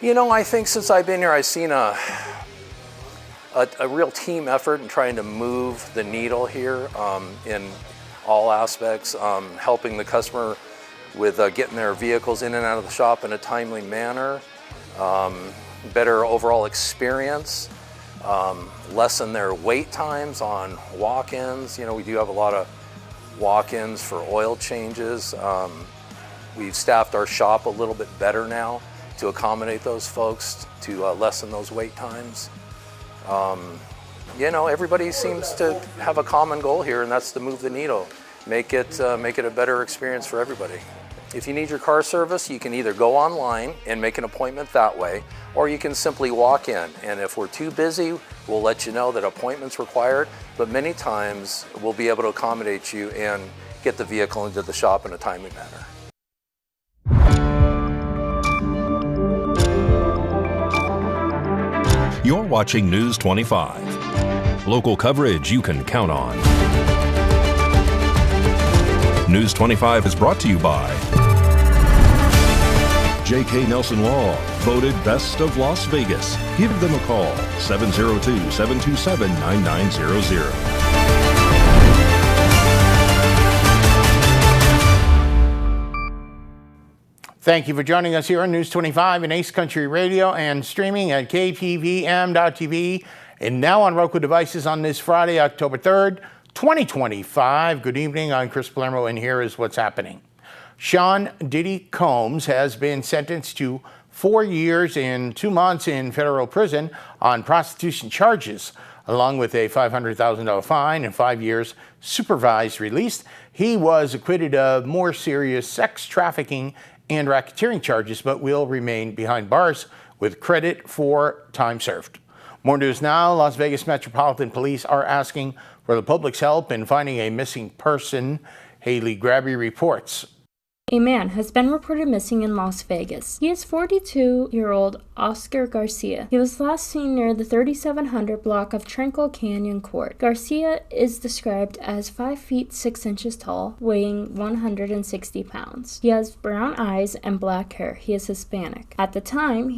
I think since I've been here, I've seen a real team effort in trying to move the needle here in all aspects, helping the customer with getting their vehicles in and out of the shop in a timely manner, better overall experience, lessen their wait times on walk-ins. We do have a lot of walk-ins for oil changes. We've staffed our shop a little bit better now to accommodate those folks, to lessen those wait times. Everybody seems to have a common goal here, and that's to move the needle, make it a better experience for everybody. If you need your car service, you can either go online and make an appointment that way, or you can simply walk in. And if we're too busy, we'll let you know that appointment's required, but many times we'll be able to accommodate you and get the vehicle into the shop in a timely manner. You're watching News 25. Local coverage you can count on. News 25 is brought to you by J.K. Nelson Law, voted Best of Las Vegas. Give them a call, 702-727-9900. Thank you for joining us here on News 25 and Ace Country Radio and streaming at KPVM.TV and now on Roku devices on this Friday, October 3rd, 2025. Good evening, I'm Chris Palermo, and here is what's happening. Sean Diddy Combs has been sentenced to 4 years and 2 months in federal prison on prostitution charges, along with a $500,000 fine and 5 years supervised release. He was acquitted of more serious sex trafficking and racketeering charges, but will remain behind bars with credit for time served. More news now. Las Vegas Metropolitan Police are asking for the public's help in finding a missing person. Haley Grabby reports. A man has been reported missing in Las Vegas. He is 42-year-old Oscar Garcia. He was last seen near the 3700 block of Tranquil Canyon Court. Garcia is described as 5 feet 6 inches tall, weighing 160 pounds. He has brown eyes and black hair. He is Hispanic. At the time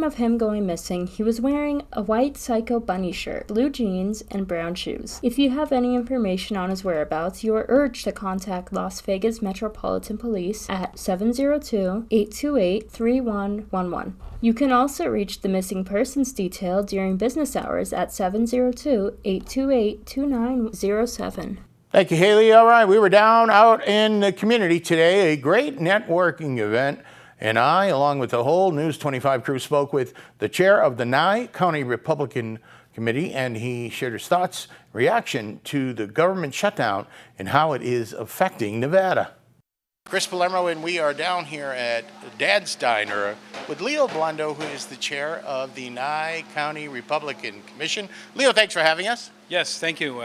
of him going missing, he was wearing a white Psycho Bunny shirt, blue jeans, and brown shoes. If you have any information on his whereabouts, you are urged to contact Las Vegas Metropolitan Police at 702-828-3111. You can also reach the missing persons detail during business hours at 702-828-2907. Thank you, Haley. All right, we were down out in the community today, a great networking event, and I, along with the whole News 25 crew, spoke with the chair of the Nye County Republican Committee, and he shared his thoughts, reaction to the government shutdown, and how it is affecting Nevada. Chris Palermo, and we are down here at Dad's Diner with Leo Blondo, who is the chair of the Nye County Republican Commission. Leo, thanks for having us. Yes, thank you.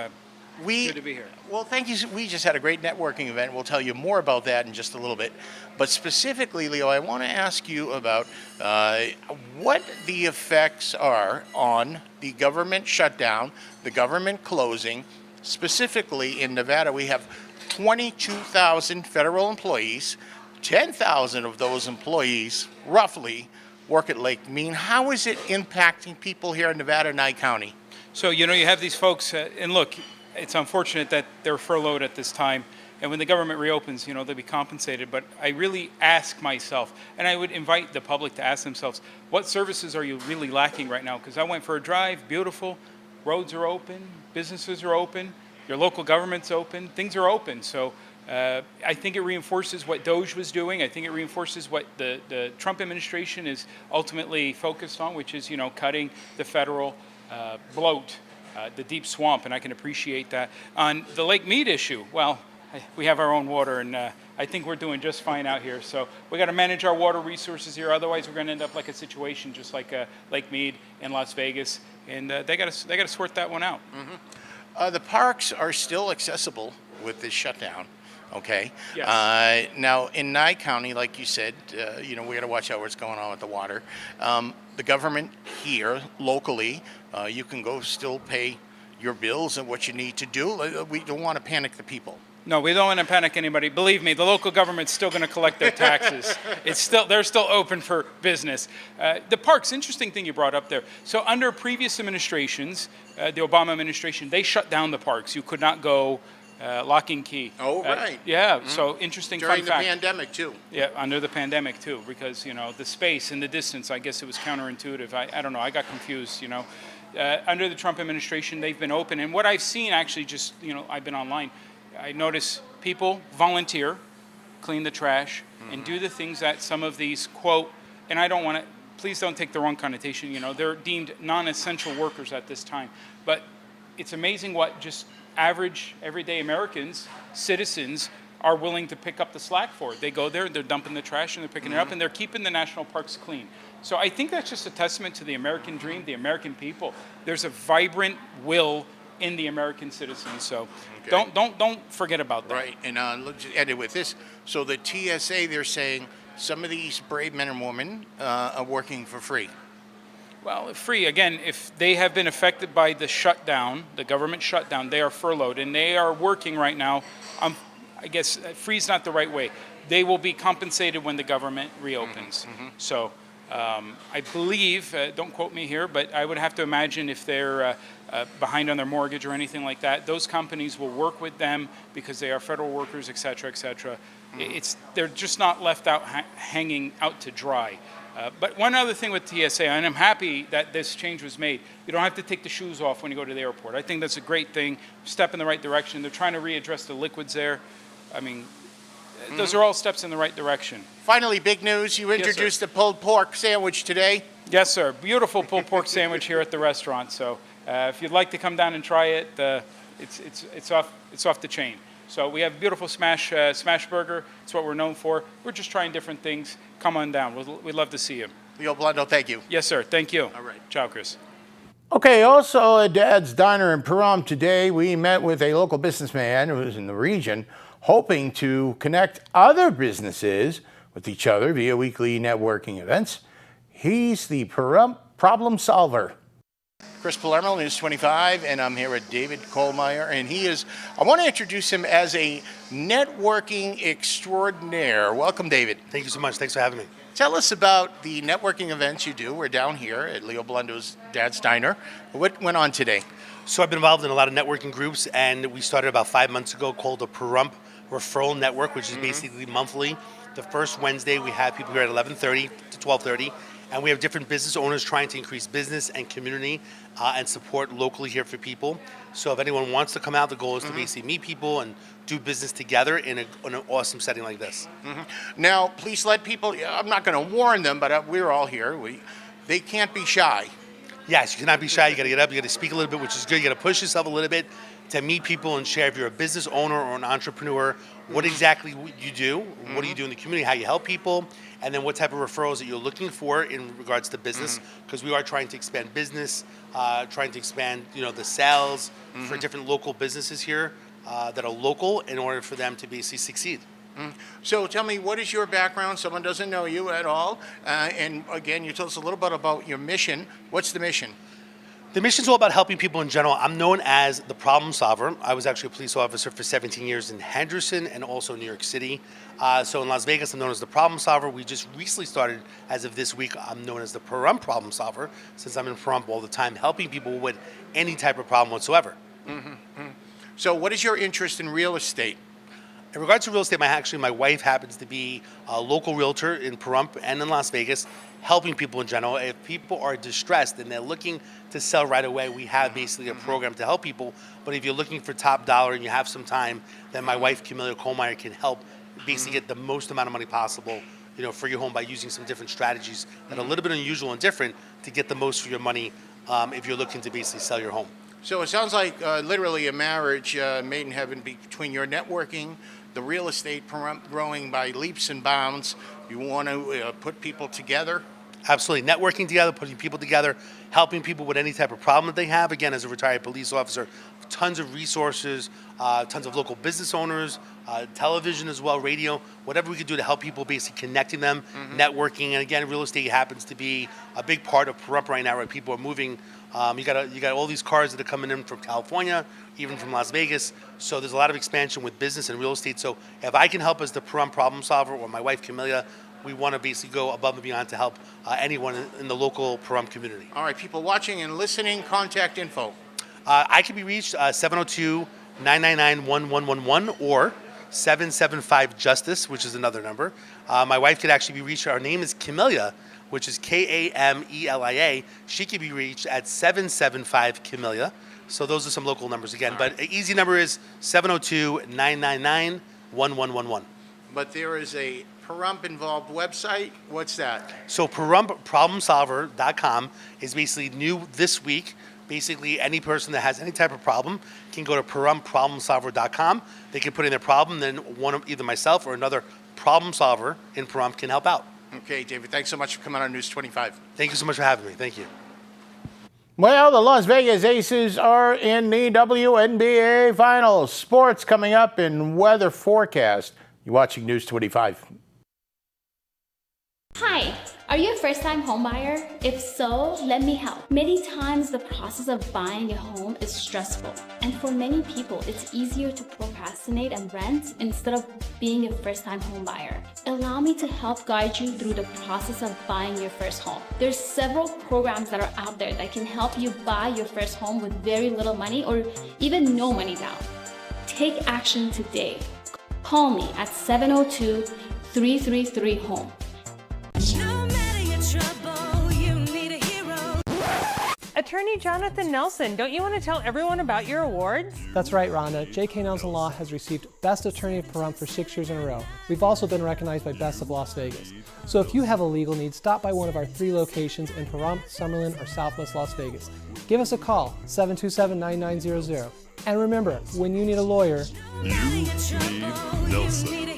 Good to be here. Well, thank you. We just had a great networking event. We'll tell you more about that in just a little bit. But specifically, Leo, I want to ask you about what the effects are on the government shutdown, the government closing. Specifically in Nevada, we have 22,000 federal employees. 10,000 of those employees, roughly, work at Lake Mean. How is it impacting people here in Nevada, Nye County? So, you have these folks, and look, it's unfortunate that they're furloughed at this time. And when the government reopens, they'll be compensated. But I really ask myself, and I would invite the public to ask themselves, what services are you really lacking right now? Because I went for a drive, beautiful, roads are open, businesses are open, your local government's open, things are open. So I think it reinforces what DOJ was doing. I think it reinforces what the Trump administration is ultimately focused on, which is, cutting the federal bloat, the deep swamp, and I can appreciate that. On the Lake Mead issue, well, we have our own water, and I think we're doing just fine out here. So we got to manage our water resources here. Otherwise, we're going to end up like a situation just like Lake Mead in Las Vegas, and they got to sort that one out. Mm-hmm. The parks are still accessible with this shutdown, okay? Yes. Now, in Nye County, like you said, we got to watch out what's going on with the water. The government here, locally, you can go still pay your bills and what you need to do. We don't want to panic the people. No, we don't want to panic anybody. Believe me, the local government's still going to collect their taxes. They're still open for business. The parks, interesting thing you brought up there. So under previous administrations, the Obama administration, they shut down the parks. You could not go lock and key. Oh, right. Yeah, so interesting During fun the fact. pandemic, too. Yeah, under the pandemic too, because the space and the distance, I guess it was counterintuitive. I don't know, I got confused. Under the Trump administration, they've been open, and what I've seen actually, just I've been online, I notice people volunteer, clean the trash, and do the things that some of these quote, and I don't want to. Please don't take the wrong connotation. They're deemed non-essential workers at this time, but it's amazing what just average, everyday Americans, citizens, are willing to pick up the slack for. They go there, they're dumping the trash, and they're picking it up, and they're keeping the national parks clean. So I think that's just a testament to the American dream, the American people. There's a vibrant will in the American citizens. So don't forget about that. Right, and let's end it with this. So the TSA, they're saying some of these brave men and women are working for free. Well, free, again, if they have been affected by the shutdown, the government shutdown, they are furloughed, and they are working right now. I guess free is not the right way. They will be compensated when the government reopens. So I believe, don't quote me here, but I would have to imagine if they're behind on their mortgage or anything like that, those companies will work with them because they are federal workers, et cetera, et cetera. They're just not left out hanging out to dry. But one other thing with TSA, and I'm happy that this change was made, you don't have to take the shoes off when you go to the airport. I think that's a great thing, step in the right direction. They're trying to readdress the liquids there. I mean, those are all steps in the right direction. Finally, big news, you introduced the pulled pork sandwich today. Yes, sir. Beautiful pulled pork sandwich here at the restaurant. So if you'd like to come down and try it, it's off the chain. So we have beautiful smash burger. It's what we're known for. We're just trying different things. Come on down. We'd love to see you. Leo Blando, thank you. Yes, sir. Thank you. All right. Ciao, Chris. Okay, also at Dad's Diner in Pahrump today, we met with a local businessman who's in the region, hoping to connect other businesses with each other via weekly networking events. He's the Pahrump problem solver. Chris Palermo, News 25, and I'm here with David Kohlmeyer, and I want to introduce him as a networking extraordinaire. Welcome, David. Thank you so much. Thanks for having me. Tell us about the networking events you do. We're down here at Leo Blando's Dad's Diner. What went on today? So I've been involved in a lot of networking groups, and we started about 5 months ago called the Pahrump Referral Network, which is basically monthly. The first Wednesday, we have people here at 11:30 to 12:30. And we have different business owners trying to increase business and community and support locally here for people. So if anyone wants to come out, the goal is to basically meet people and do business together in an awesome setting like this. Now, please let people, I'm not going to warn them, but we're all here. They can't be shy. Yes, you cannot be shy. You got to get up. You got to speak a little bit, which is good. You got to push yourself a little bit to meet people and share. If you're a business owner or an entrepreneur, what exactly you do, what do you do in the community, how you help people, and then what type of referrals that you're looking for in regards to business, because we are trying to expand business, trying to expand the sales for different local businesses here that are local in order for them to basically succeed. So tell me, what is your background? Someone doesn't know you at all. And again, you told us a little bit about your mission. What's the mission? The mission's all about helping people in general. I'm known as the problem solver. I was actually a police officer for 17 years in Henderson and also New York City. So in Las Vegas, I'm known as the problem solver. We just recently started, as of this week, I'm known as the Pahrump problem solver, since I'm in Pahrump all the time, helping people with any type of problem whatsoever. So what is your interest in real estate? In regards to real estate, my wife happens to be a local realtor in Pahrump and in Las Vegas, helping people in general. If people are distressed and they're looking to sell right away, we have basically a program to help people. But if you're looking for top dollar and you have some time, then my wife, Camilla Kohlmeyer, can help basically get the most amount of money possible, for your home by using some different strategies that are a little bit unusual and different to get the most for your money if you're looking to basically sell your home. So it sounds like literally a marriage made in heaven between your networking, the real estate growing by leaps and bounds. You want to put people together. Absolutely. Networking together, putting people together, helping people with any type of problem that they have. Again, as a retired police officer, tons of resources, tons of local business owners, television as well, radio, whatever we could do to help people, basically connecting them, networking. And again, real estate happens to be a big part of Pahrump right now, where people are moving. You got all these cars that are coming in from California, even from Las Vegas. So there's a lot of expansion with business and real estate. So if I can help as the Pahrump problem solver, or my wife Camilla, we want to basically go above and beyond to help anyone in the local Pahrump community. All right, people watching and listening, contact info. I can be reached 702-999-1111 or 775-JUSTICE, which is another number. My wife could actually be reached. Her name is Camelia, which is Kamelia. She can be reached at 775-Camelia. So those are some local numbers again. But an easy number is 702-999-1111. But there is a Pahrump involved website. What's that? So PaHrumpProblemSolver.com is basically new this week. Basically, any person that has any type of problem can go to PaHrumpProblemSolver.com. They can put in their problem, then either myself or another problem solver in Pahrump can help out. Okay, David, thanks so much for coming on News 25. Thank you so much for having me. Thank you. Well, the Las Vegas Aces are in the WNBA Finals. Sports coming up in weather forecast. You're watching News 25. Hi, are you a first-time homebuyer? If so, let me help. Many times the process of buying a home is stressful, and for many people, it's easier to procrastinate and rent instead of being a first-time homebuyer. Allow me to help guide you through the process of buying your first home. There's several programs that are out there that can help you buy your first home with very little money or even no money down. Take action today. Call me at 702-333-HOME. Attorney Jonathan Nelson, don't you want to tell everyone about your awards? That's right, Rhonda. J.K. Nelson Law has received Best Attorney of Pahrump for 6 years in a row. We've also been recognized by Best of Las Vegas. So if you have a legal need, stop by one of our 3 locations in Pahrump, Summerlin, or Southwest Las Vegas. Give us a call, 727-9900. And remember, when you need a lawyer, You need Nelson.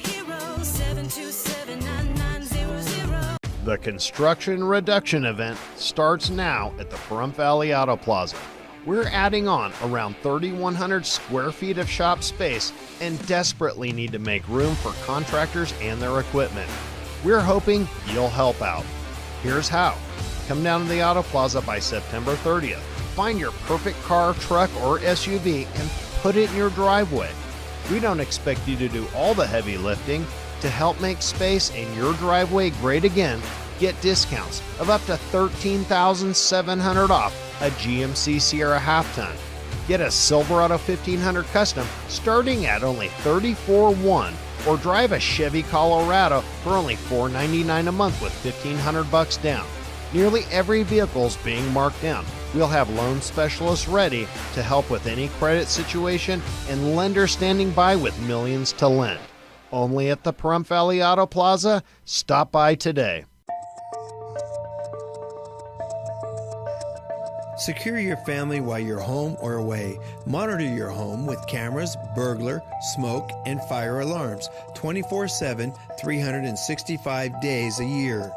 The construction reduction event starts now at the Pahrump Valley Auto Plaza. We're adding on around 3,100 square feet of shop space and desperately need to make room for contractors and their equipment. We're hoping you'll help out. Here's how. Come down to the Auto Plaza by September 30th. Find your perfect car, truck, or SUV and put it in your driveway. We don't expect you to do all the heavy lifting. To help make space in your driveway great again, get discounts of up to $13,700 off a GMC Sierra half-ton. Get a Silverado 1500 Custom starting at only $34,100, or drive a Chevy Colorado for only $499 a month with $1,500 down. Nearly every vehicle is being marked down. We'll have loan specialists ready to help with any credit situation and lenders standing by with millions to lend. Only at the Pahrump Valley Auto Plaza. Stop by today. Secure your family while you're home or away. Monitor your home with cameras, burglar, smoke, and fire alarms 24/7, 365 days a year.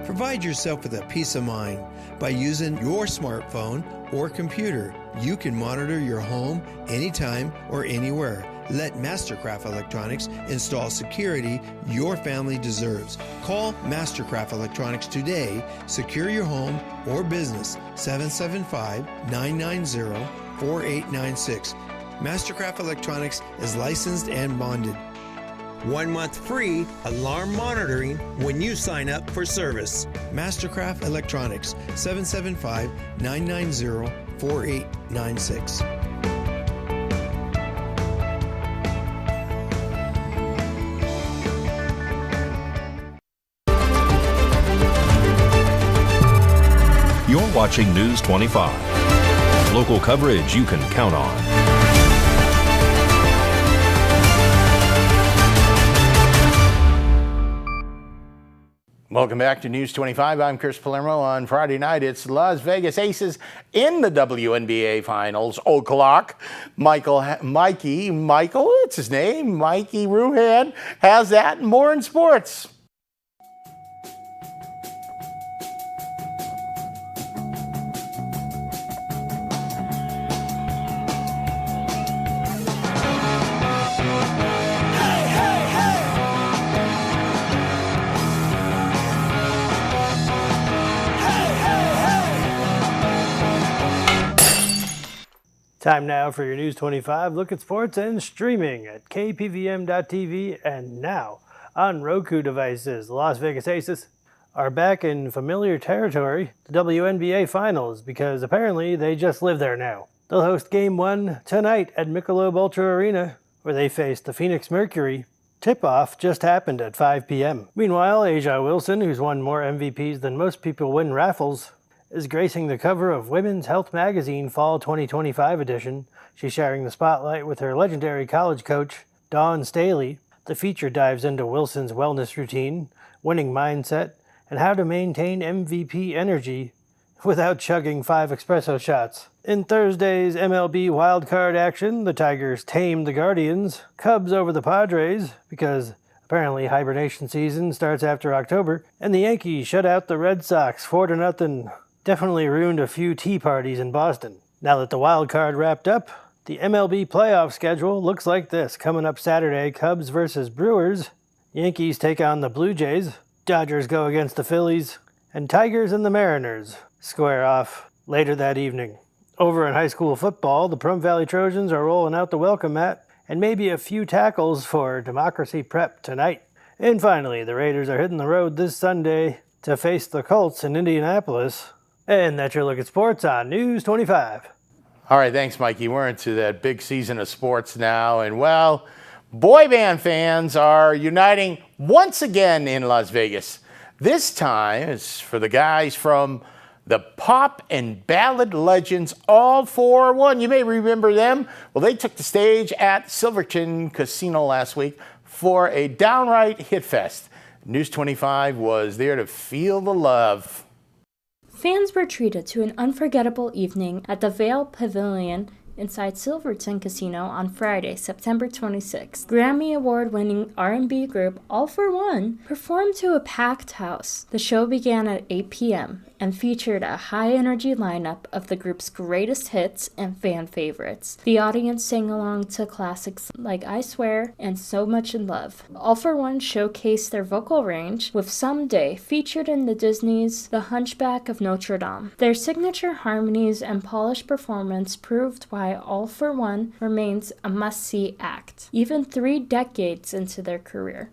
Provide yourself with a peace of mind by using your smartphone or computer. You can monitor your home anytime or anywhere. Let Mastercraft Electronics install security your family deserves. Call Mastercraft Electronics today. Secure your home or business. 775-990-4896. Mastercraft Electronics is licensed and bonded. 1 month free alarm monitoring when you sign up for service. Mastercraft Electronics, 775-990-4896. You're watching News 25. Local coverage you can count on. Welcome back to News 25. I'm Chris Palermo. On Friday night, it's Las Vegas Aces in the WNBA Finals. O'clock. Michael, what's his name? Mikey Ruhan has that and more in sports. Time now for your News 25 look at sports and streaming at KPVM.TV and now on Roku devices. The Las Vegas Aces are back in familiar territory, the WNBA Finals, because apparently they just live there now. They'll host Game 1 tonight at Michelob Ultra Arena, where they face the Phoenix Mercury. Tip-off just happened at 5 p.m. Meanwhile, Aja Wilson, who's won more MVPs than most people win raffles, is gracing the cover of Women's Health Magazine Fall 2025 edition. She's sharing the spotlight with her legendary college coach, Dawn Staley. The feature dives into Wilson's wellness routine, winning mindset, and how to maintain MVP energy without chugging 5 espresso shots. In Thursday's MLB wildcard action, the Tigers tamed the Guardians, Cubs over the Padres, because apparently hibernation season starts after October, and the Yankees shut out the Red Sox 4-0. Definitely ruined a few tea parties in Boston. Now that the wild card wrapped up, the MLB playoff schedule looks like this. Coming up Saturday, Cubs versus Brewers. Yankees take on the Blue Jays. Dodgers go against the Phillies. And Tigers and the Mariners square off later that evening. Over in high school football, the Pahrump Valley Trojans are rolling out the welcome mat and maybe a few tackles for Democracy Prep tonight. And finally, the Raiders are hitting the road this Sunday to face the Colts in Indianapolis. And that's your look at sports on News 25. All right, thanks, Mikey. We're into that big season of sports now. And, well, boy band fans are uniting once again in Las Vegas. This time it's for the guys from the pop and ballad legends All For One. You may remember them. Well, they took the stage at Silverton Casino last week for a downright hit fest. News 25 was there to feel the love. Fans were treated to an unforgettable evening at the Vail Pavilion inside Silverton Casino on Friday, September 26th. Grammy Award-winning R&B group All For One performed to a packed house. The show began at 8 p.m. and featured a high-energy lineup of the group's greatest hits and fan favorites. The audience sang along to classics like I Swear and So Much in Love. All For One showcased their vocal range, with Someday featured in the Disney's The Hunchback of Notre Dame. Their signature harmonies and polished performance proved why All For One remains a must-see act, even 3 decades into their career.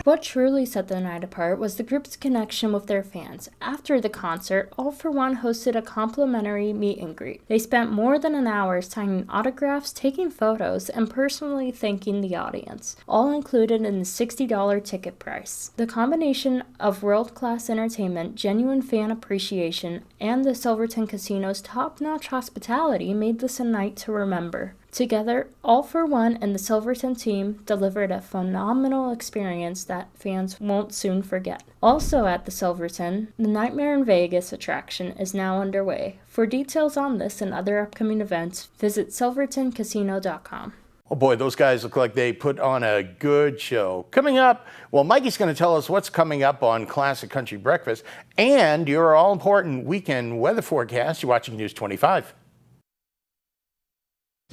What truly set the night apart was the group's connection with their fans. After the concert, All For One hosted a complimentary meet and greet. They spent more than an hour signing autographs, taking photos, and personally thanking the audience, all included in the $60 ticket price. The combination of world-class entertainment, genuine fan appreciation, and the Silverton Casino's top-notch hospitality made this a night to remember. Together, All For One and the Silverton team delivered a phenomenal experience that fans won't soon forget. Also at the Silverton, the Nightmare in Vegas attraction is now underway. For details on this and other upcoming events, visit silvertoncasino.com. Oh boy, those guys look like they put on a good show. Coming up, well, Mikey's going to tell us what's coming up on Classic Country Breakfast and your all-important weekend weather forecast. You're watching News 25.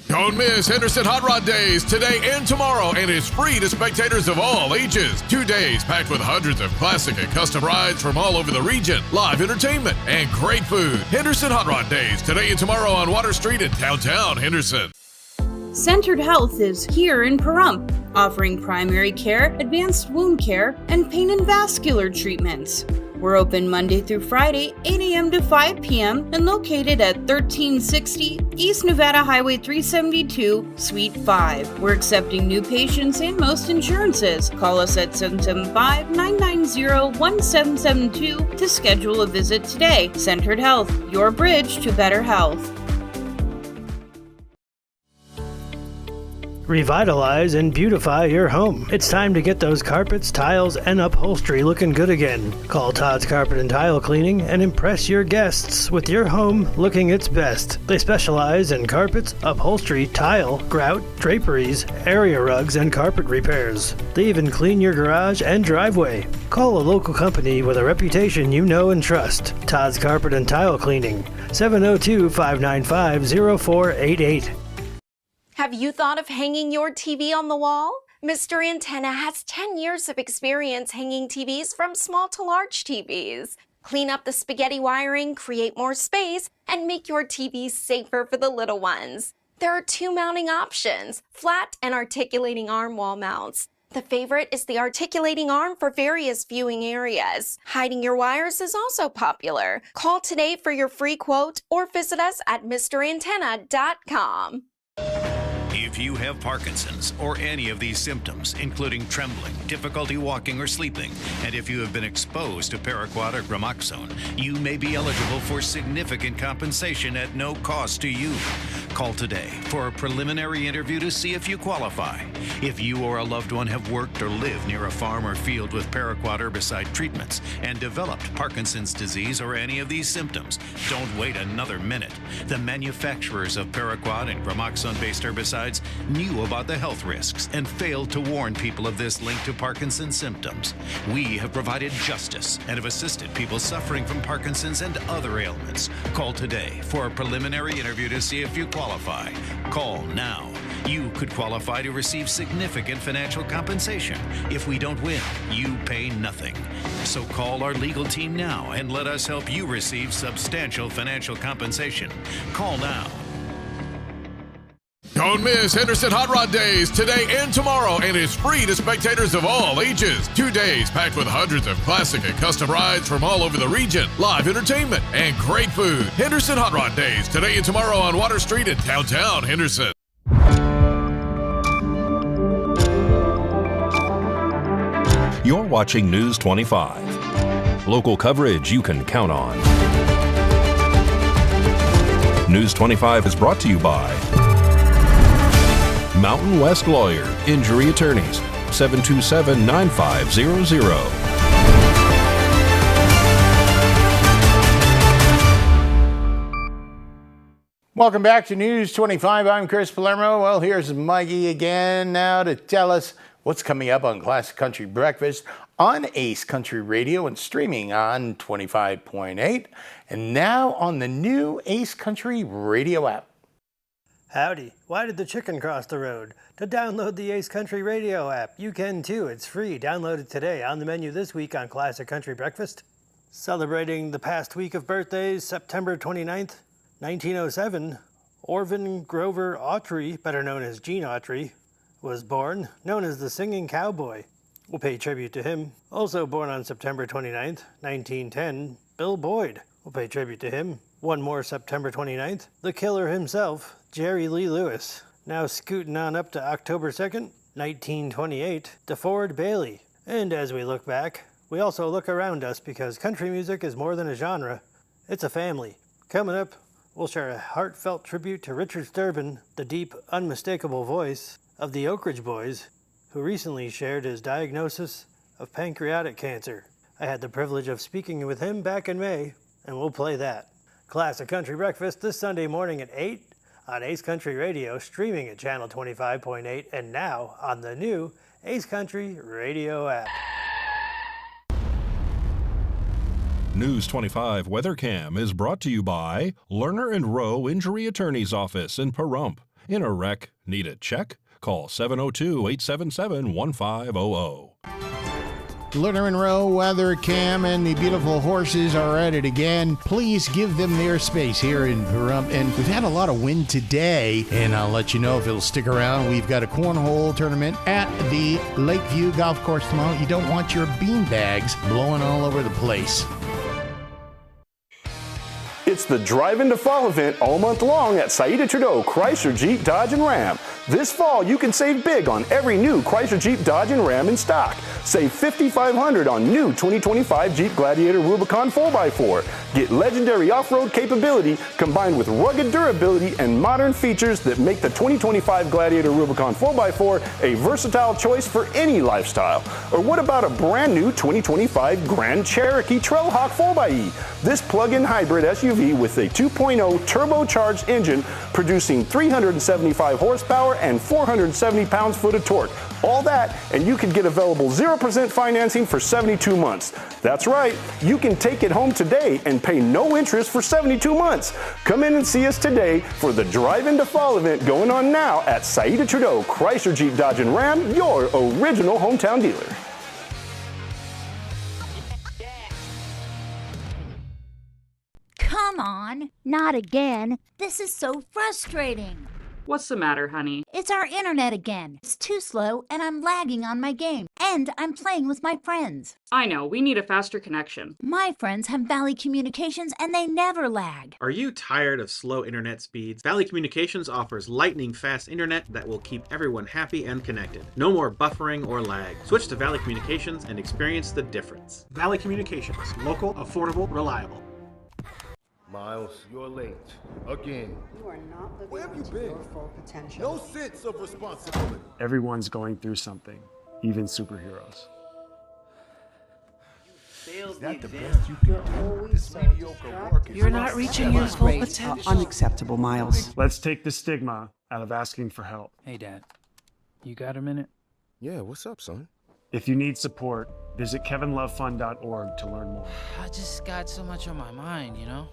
Don't miss Henderson Hot Rod Days today and tomorrow, and it's free to spectators of all ages. 2 days packed with hundreds of classic and custom rides from all over the region, live entertainment, and great food. Henderson Hot Rod Days today and tomorrow on Water Street in downtown Henderson. Centered Health is here in Pahrump, offering primary care, advanced wound care, and pain and vascular treatments. We're open Monday through Friday, 8 a.m. to 5 p.m. and located at 1360 East Nevada Highway 372, Suite 5. We're accepting new patients and most insurances. Call us at 775-990-1772 to schedule a visit today. Centered Health, your bridge to better health. Revitalize and beautify your home. It's time to get those carpets, tiles, and upholstery looking good again. Call Todd's Carpet and Tile Cleaning and impress your guests with your home looking its best. They specialize in carpets, upholstery, tile, grout, draperies, area rugs, and carpet repairs. They even clean your garage and driveway. Call a local company with a reputation you know and trust. Todd's Carpet and Tile Cleaning, 702-595-0488. Have you thought of hanging your TV on the wall? Mr. Antenna has 10 years of experience hanging TVs from small to large TVs. Clean up the spaghetti wiring, create more space, and make your TV safer for the little ones. There are 2 mounting options, flat and articulating arm wall mounts. The favorite is the articulating arm for various viewing areas. Hiding your wires is also popular. Call today for your free quote or visit us at MrAntenna.com. If you have Parkinson's or any of these symptoms, including trembling, difficulty walking or sleeping, and if you have been exposed to paraquat or gramoxone, you may be eligible for significant compensation at no cost to you. Call today for a preliminary interview to see if you qualify. If you or a loved one have worked or lived near a farm or field with paraquat herbicide treatments and developed Parkinson's disease or any of these symptoms, don't wait another minute. The manufacturers of paraquat and gramoxone-based herbicides knew about the health risks and failed to warn people of this link to Parkinson's symptoms. We have provided justice and have assisted people suffering from Parkinson's and other ailments. Call today for a preliminary interview to see if you qualify. Call now. You could qualify to receive significant financial compensation. If we don't win, you pay nothing. So call our legal team now and let us help you receive substantial financial compensation. Call now. Don't miss Henderson Hot Rod Days today and tomorrow, and it's free to spectators of all ages. 2 days packed with hundreds of classic and custom rides from all over the region, live entertainment, and great food. Henderson Hot Rod Days today and tomorrow on Water Street in downtown Henderson. You're watching News 25. Local coverage you can count on. News 25 is brought to you by Mountain West Lawyer, Injury Attorneys, 727-9500. Welcome back to News 25. I'm Chris Palermo. Well, here's Mikey again now to tell us what's coming up on Classic Country Breakfast on Ace Country Radio and streaming on 25.8 and now on the new Ace Country Radio app. Howdy, why did the chicken cross the road? To download the Ace Country Radio app, you can too. It's free. Download it today. On the menu this week on Classic Country Breakfast. Celebrating the past week of birthdays, September 29th, 1907, Orvin Grover Autry, better known as Gene Autry, was born, known as the Singing Cowboy. We'll pay tribute to him. Also born on September 29th, 1910, Bill Boyd. We'll pay tribute to him. One more September 29th, the killer himself, Jerry Lee Lewis. Now scooting on up to October 2nd, 1928, DeFord Bailey. And as we look back, we also look around us because country music is more than a genre. It's a family. Coming up, we'll share a heartfelt tribute to Richard Sturban, the deep, unmistakable voice of the Oak Ridge Boys, who recently shared his diagnosis of pancreatic cancer. I had the privilege of speaking with him back in May, and we'll play that. Classic Country Breakfast this Sunday morning at 8 on Ace Country Radio, streaming at channel 25.8, and now on the new Ace Country Radio app. News 25 Weather Cam is brought to you by Lerner and Rowe Injury Attorney's Office in Pahrump. In a wreck, need a check? Call 702-877-1500. Lerner and Rowe, Weather Cam, and the beautiful horses are at it again. Please give them their space here in Pahrump. And we've had a lot of wind today, and I'll let you know if it'll stick around. We've got a cornhole tournament at the Lakeview Golf Course tomorrow. You don't want your bean bags blowing all over the place. It's It's the Drive Into Fall event all month long at Saida Trudeau Chrysler Jeep Dodge and Ram. This fall, you can save big on every new Chrysler Jeep Dodge and Ram in stock. Save $5,500 on new 2025 Jeep Gladiator Rubicon 4x4. Get legendary off-road capability combined with rugged durability and modern features that make the 2025 Gladiator Rubicon 4x4 a versatile choice for any lifestyle. Or what about a brand new 2025 Grand Cherokee Trailhawk 4xe? This plug-in hybrid SUV with a 2.0 turbocharged engine producing 375 horsepower and 470 pounds-foot of torque. All that, and you can get available 0% financing for 72 months. That's right, you can take it home today and pay no interest for 72 months. Come in and see us today for the Drive Into Fall event going on now at Saida Trudeau Chrysler Jeep Dodge and Ram, your original hometown dealer. Come on, not again. This is so frustrating. What's the matter, honey? It's our internet again. It's too slow and I'm lagging on my game. And I'm playing with my friends. I know, we need a faster connection. My friends have Valley Communications and they never lag. Are you tired of slow internet speeds? Valley Communications offers lightning fast internet that will keep everyone happy and connected. No more buffering or lag. Switch to Valley Communications and experience the difference. Valley Communications, local, affordable, reliable. Miles, you're late. Again. You are not living Where have you up to been? your full potential. No sense of responsibility. Everyone's going through something, even superheroes. Is that the best you can do? This mediocre work is You're not reaching your full potential. Unacceptable, Miles. Let's take the stigma out of asking for help. Hey, Dad. You got a minute? Yeah, what's up, son? If you need support, visit kevinlovefund.org to learn more. I just got so much on my mind, you know?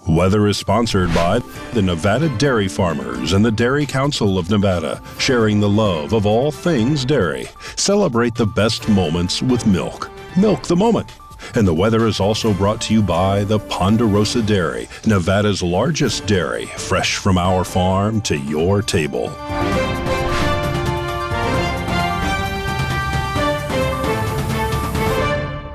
Weather is sponsored by the Nevada Dairy Farmers and the Dairy Council of Nevada, sharing the love of all things dairy. Celebrate the best moments with milk. Milk the moment. And the weather is also brought to you by the Ponderosa Dairy, Nevada's largest dairy, fresh from our farm to your table.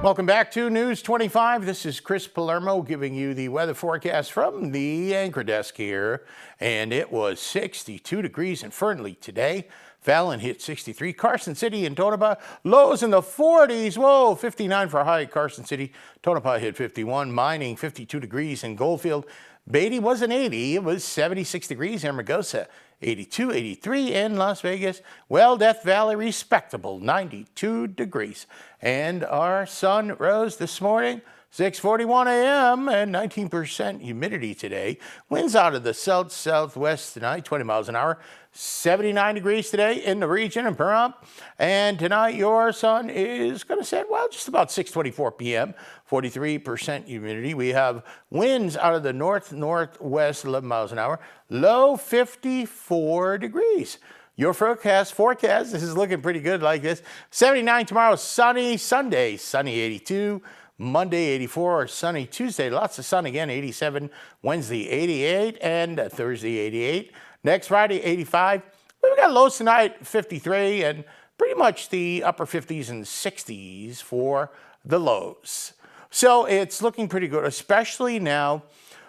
Welcome back to News 25. This is Chris Palermo giving you the weather forecast from the anchor desk here. And it was 62 degrees in Fernley today. Fallon hit 63. Carson City and Tonopah, lows in the 40s. Whoa, 59 for high Carson City. Tonopah hit 51. Mining, 52 degrees in Goldfield. Beatty wasn't 80. It was 76 degrees. Hermosa, 82, 83 in Las Vegas. Well, Death Valley, respectable, 92 degrees. And our sun rose this morning, 6:41 a.m. and 19% humidity today. Winds out of the south-southwest tonight, 20 miles an hour. 79 degrees today in the region in Pahrump. And tonight your sun is going to set, well, just about 6:24 p.m., 43% humidity. We have winds out of the north-northwest, 11 miles an hour, low 54 degrees. Your forecast, this is looking pretty good like this. 79 tomorrow, sunny. Sunday, sunny 82. Monday, 84, sunny Tuesday, lots of sun again, 87. Wednesday, 88, and Thursday, 88. Next Friday, 85. We've got lows tonight, 53, and pretty much the upper 50s and 60s for the lows. So it's looking pretty good, especially now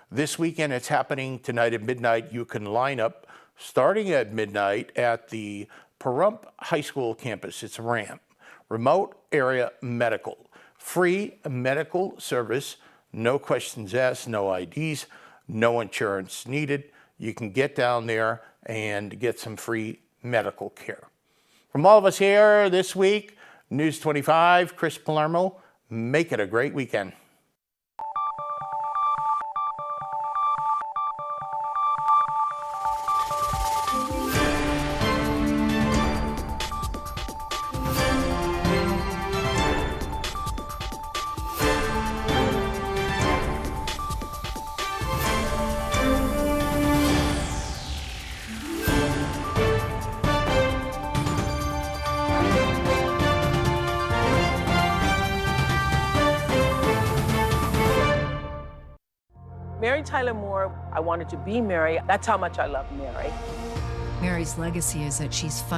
this weekend. It's happening tonight at midnight. You can line up starting at midnight at the Pahrump High School campus. It's RAM, Remote Area Medical. Free medical service, no questions asked, no IDs, no insurance needed. You can get down there and get some free medical care. From all of us here this week, News 25, Chris Palermo, make it a great weekend. Mary Tyler Moore, I wanted to be Mary. That's how much I love Mary. Mary's legacy is that she's fun.